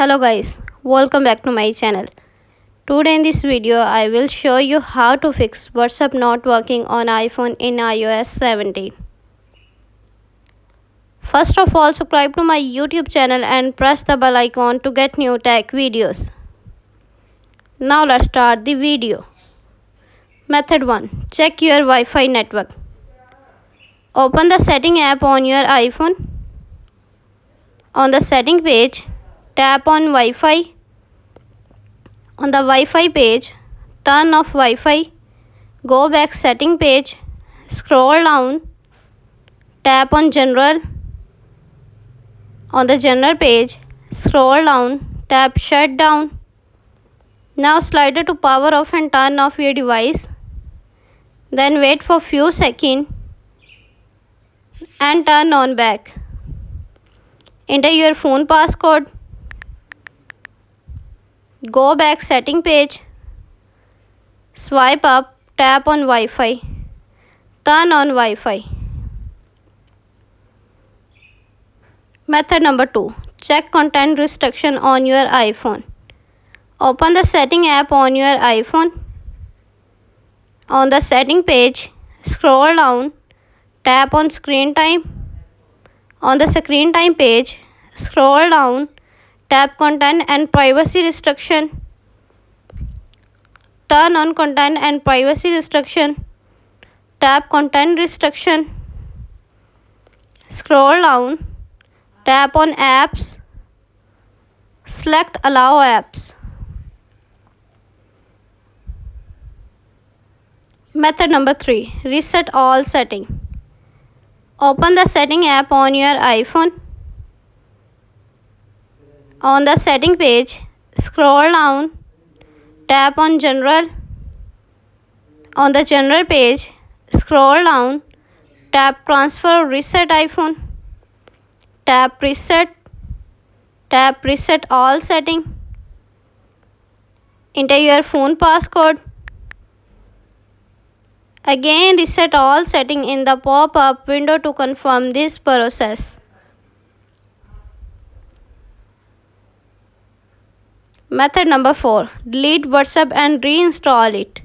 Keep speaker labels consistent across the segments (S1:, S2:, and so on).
S1: Hello guys, welcome back to my channel. Today in this video I will show you how to fix WhatsApp not working on iPhone in iOS 17. First of all, subscribe to my YouTube channel and press the bell icon to get new tech videos. Now let's start the video. Method 1. Check your Wi-Fi network. Open the setting app on your iPhone. On the setting page, tap on Wi-Fi. On the Wi-Fi page, turn off Wi-Fi. Go back setting page. Scroll down. Tap on General. On the General page, scroll down. Tap Shutdown. Now slide to power off and turn off your device. Then wait for few seconds and turn on back. Enter your phone passcode. Go back setting page. Swipe up, tap on Wi-Fi. Turn on Wi-Fi. Method number 2. Check content restriction on your iPhone. Open the setting app on your iPhone. On the setting page, scroll down, tap on screen time. On the screen time page, scroll down, tap content and privacy restriction. Turn on content and privacy restriction. Tap content restriction. Scroll down, tap on apps. Select allow apps. Method number 3. Reset all setting. Open the setting app on your iPhone. On the setting page, scroll down, tap on General. On the General page, scroll down, tap Transfer or Reset iPhone. Tap Reset. Tap Reset all setting. Enter your phone passcode. Again reset all setting in the pop-up window to confirm this process. Method number 4. Delete WhatsApp and reinstall it.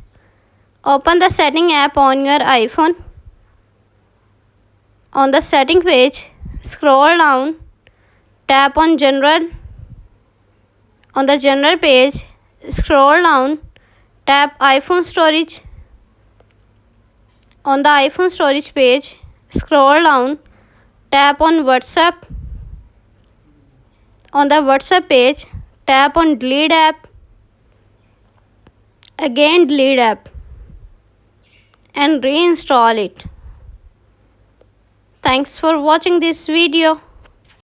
S1: Open the setting app on your iPhone. On the setting page, scroll down, tap on General. On the General page, scroll down, tap iPhone storage. On the iPhone storage page, scroll down, tap on WhatsApp. On the WhatsApp page, tap on Delete app. Again delete app and reinstall it. Thanks for watching this video.